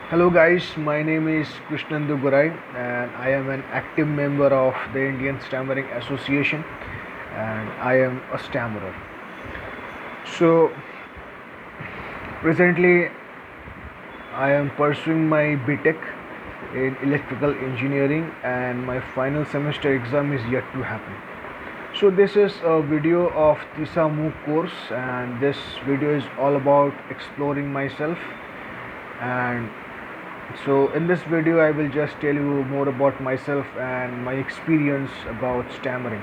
Hello guys, my name is Krishnandu Gurai and I am an active member of the Indian Stammering Association and I am a stammerer. So presently I am pursuing my BTech in electrical engineering and my final semester exam is yet to happen. So this is a video of TISA MOOC course and this video is all about exploring myself. And so in this video I will just tell you more about myself and my experience about stammering.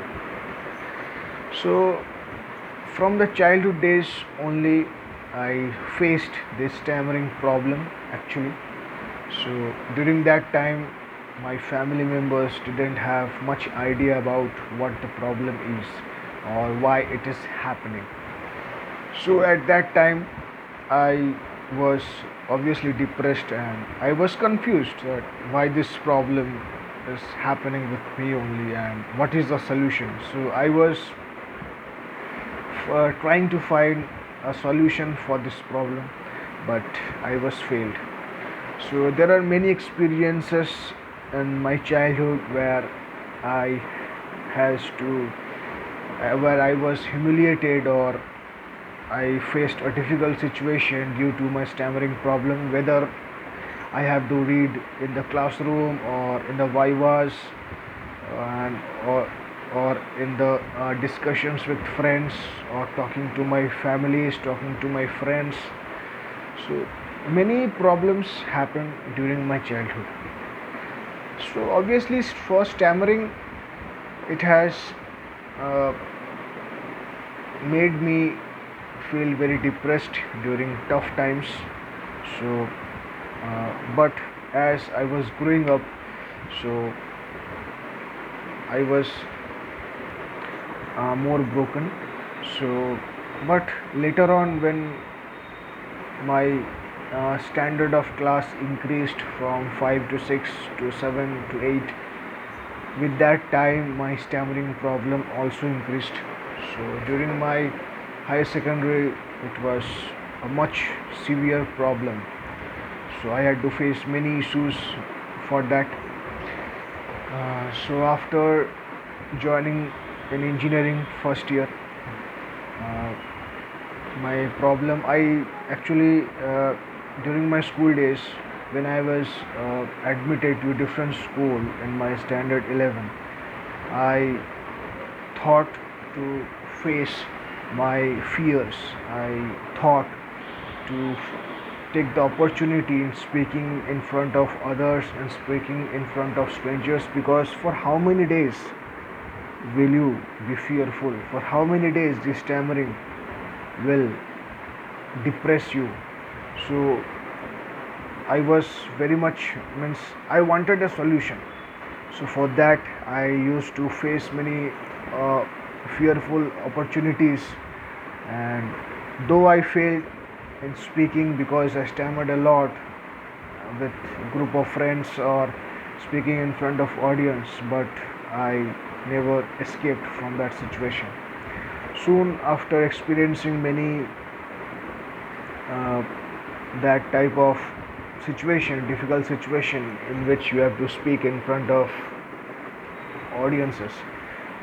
So from the childhood days only I faced this stammering problem actually. So during that time my family members didn't have much idea about what the problem is or why it is happening. So at that time I was obviously depressed and I was confused that why this problem is happening with me only and what is the solution. So I was trying to find a solution for this problem, but I was failed. So there are many experiences in my childhood where I has to where I was humiliated or I faced a difficult situation due to my stammering problem, whether I have to read in the classroom or in the vivas and or in the discussions with friends or talking to my families, talking to my friends. So many problems happen during my childhood. So obviously for stammering, it has uh, made me feel very depressed during tough times. So but as I was growing up, so I was more broken. So but later on when my standard of class increased from 5 to 6 to 7 to 8, with that time my stammering problem also increased. So during my higher secondary it was a much severe problem. So I had to face many issues for that. So after joining in engineering first year, uh, my problem I actually during my school days when I was admitted to a different school in my standard 11, I thought to face my fears. I thought to take the opportunity in speaking in front of others and speaking in front of strangers, because for how many days will you be fearful? For how many days this stammering will depress you? So I was very much means I wanted a solution. So for that I used to face many uh, fearful opportunities, and though I failed in speaking because I stammered a lot with a group of friends or speaking in front of audience, but I never escaped from that situation. Soon after experiencing many uh, that type of situation, difficult situation in which you have to speak in front of audiences,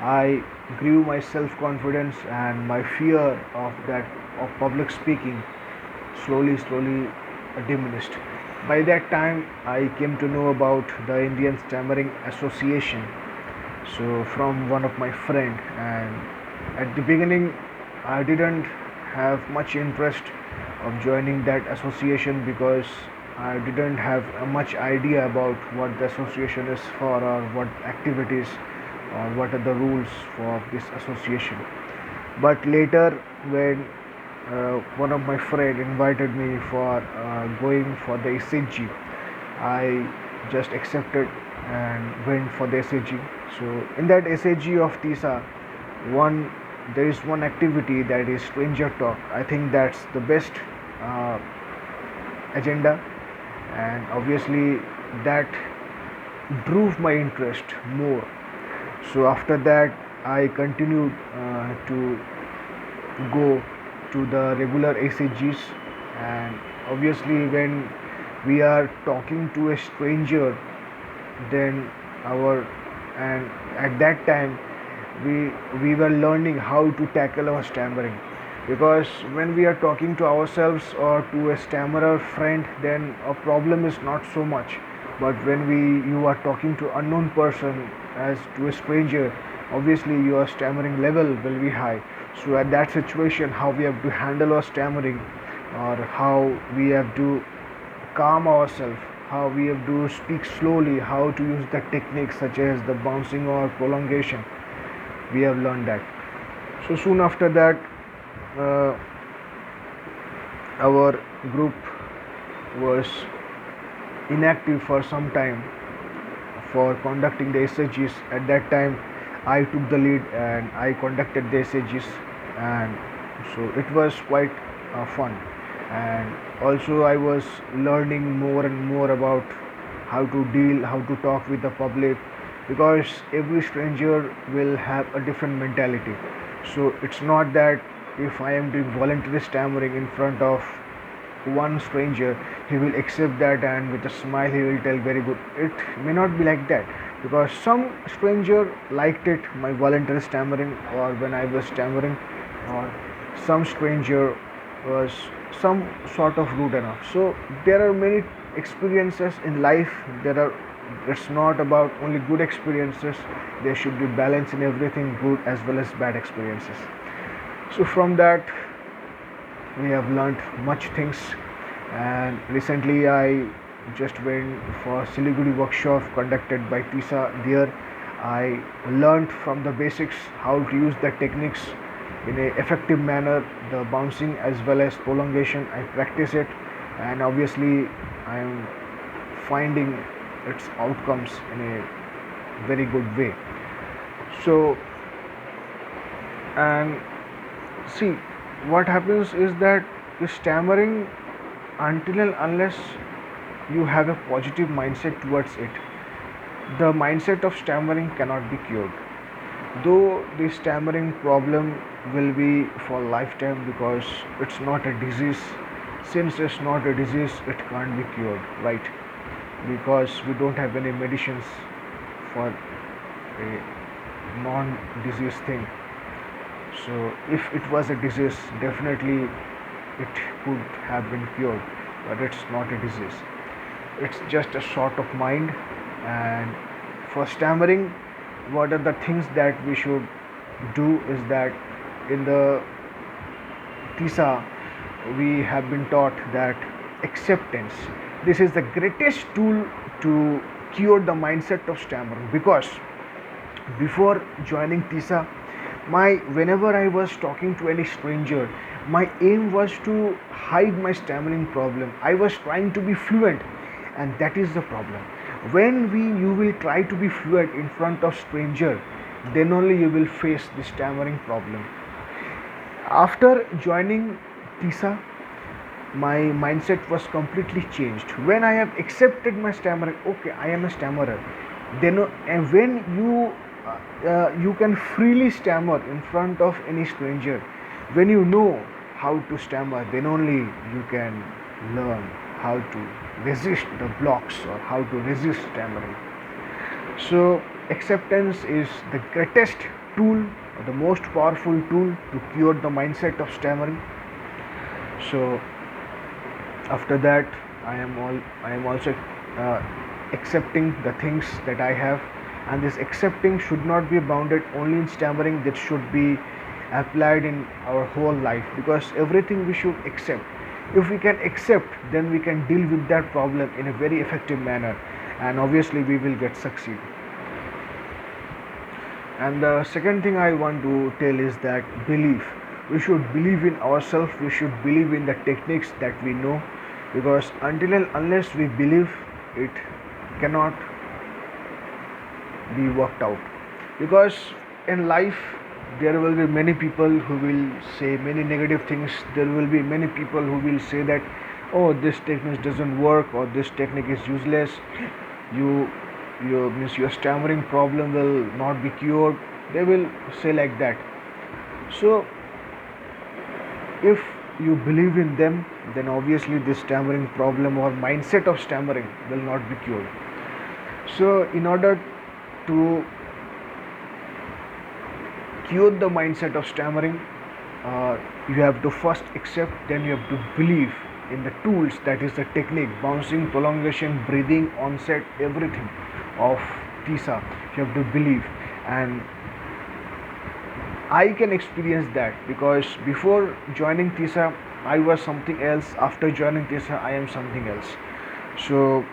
I grew my self confidence and my fear of that of public speaking slowly diminished. By that time, I came to know about the Indian Stammering Association. So from one of my friend, and at the beginning, I didn't have much interest of joining that association because I didn't have much idea about what the association is for or what activities or what are the rules for this association. But later, when one of my friend invited me for going for the SHG, I just accepted and went for the SHG. So in that SHG of TISA, one there is one activity that is stranger talk. I think that's the best uh, agenda, and obviously that drove my interest more. So after that, I continued to go to the regular ACGs, and obviously when we are talking to a stranger, then our and at that time we we were learning how to tackle our stammering, because when we are talking to ourselves or to a stammerer friend, then a problem is not so much. But when we you are talking to unknown person, as to a stranger, obviously your stammering level will be high. So at that situation, how we have to handle our stammering, or how we have to calm ourselves, how we have to speak slowly, how to use the techniques such as the bouncing or prolongation. We have learned that. So soon after that, uh, our group was inactive for some time for conducting the SHGs. At that time, I took the lead and I conducted the SHGs, and so it was quite fun. And also, I was learning more and more about how to deal, how to talk with the public, because every stranger will have a different mentality. So it's not that if I am doing voluntary stammering in front of one stranger, he will accept that and with a smile he will tell very good. It may not be like that, because some stranger liked it, my voluntary stammering, or when I was stammering, or some stranger was some sort of rude enough. So there are many experiences in life. There are, it's not about only good experiences. There should be balance in everything, good as well as bad experiences. So from that we have learned much things. And recently I just went for Siliguri workshop conducted by TISA. There I learned from the basics how to use the techniques in a effective manner, the bouncing as well as prolongation. I practice it, and obviously I am finding its outcomes in a very good way. So, and see, what happens is that stammering, until and unless you have a positive mindset towards it, the mindset of stammering cannot be cured. Though the stammering problem will be for lifetime, because it's not a disease. Since it's not a disease, it can't be cured, right? Because we don't have any medicines for a non-disease thing. So if it was a disease, definitely it could have been cured, but it's not a disease. It's just a sort of mind. And for stammering, what are the things that we should do is that in the TISA we have been taught that acceptance, this is the greatest tool to cure the mindset of stammering. Because before joining TISA, my whenever I was talking to any stranger, my aim was to hide my stammering problem. I was trying to be fluent, and that is the problem. When you will try to be fluent in front of stranger, then only you will face the stammering problem. After joining TISA, my mindset was completely changed. When I have accepted my stammering, okay, I am a stammerer, then and when you can freely stammer in front of any stranger, when you know how to stammer, then only you can learn how to resist the blocks or how to resist stammering. So acceptance is the greatest tool, or the most powerful tool to cure the mindset of stammering. So after that, I am also uh, accepting the things that I have, and this accepting should not be bounded only in stammering. That should be applied in our whole life, because everything we should accept. If we can accept, then we can deal with that problem in a very effective manner, and obviously we will get succeed. And the second thing I want to tell is that belief. We should believe in ourselves, we should believe in the techniques that we know, because until and unless we believe, it cannot be worked out. Because in life, there will be many people who will say many negative things. There will be many people who will say that, oh, this technique doesn't work, or this technique is useless. You your stammering problem will not be cured. They will say like that. So if you believe in them, then obviously this stammering problem or mindset of stammering will not be cured. So in order to cure the mindset of stammering, you have to first accept, then you have to believe in the tools, that is the technique, bouncing, prolongation, breathing, onset, everything of TISA. You have to believe, and I can experience that because before joining TISA, I was something else. After joining TISA, I am something else. So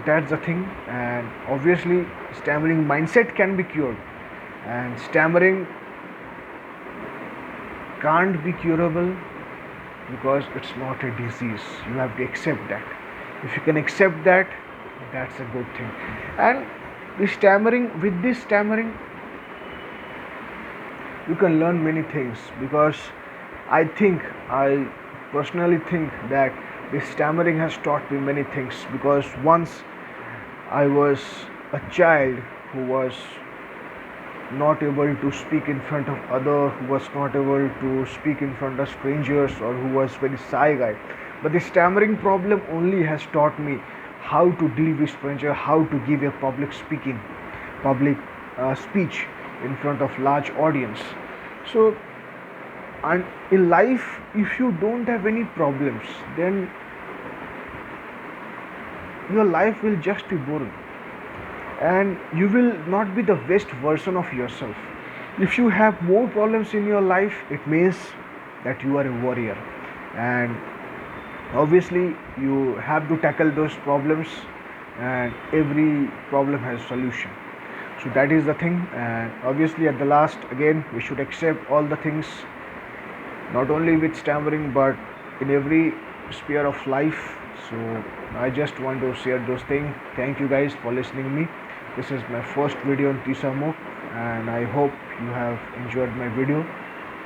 that's the thing, and obviously, stammering mindset can be cured, and stammering can't be curable because it's not a disease. You have to accept that. If you can accept that, that's a good thing. And with this stammering, you can learn many things, because I personally think that this stammering has taught me many things, because once I was a child who was not able to speak in front of others, who was not able to speak in front of strangers, or who was very shy guy. But the stammering problem only has taught me how to deal with stranger, how to give a public speech in front of large audience. So, and in life, if you don't have any problems, then your life will just be boring, and you will not be the best version of yourself. If you have more problems in your life, it means that you are a warrior, and obviously you have to tackle those problems, and every problem has solution. So that is the thing, and obviously at the last, again, we should accept all the things, not only with stammering but in every sphere of life. So I just want to share those things. Thank you guys for listening to me. This is my first video on TISA MOOC, and I hope you have enjoyed my video,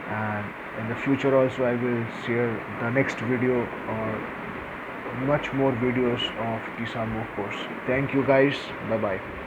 and in the future also I will share the next video or much more videos of TISA MOOC course. Thank you guys. Bye bye.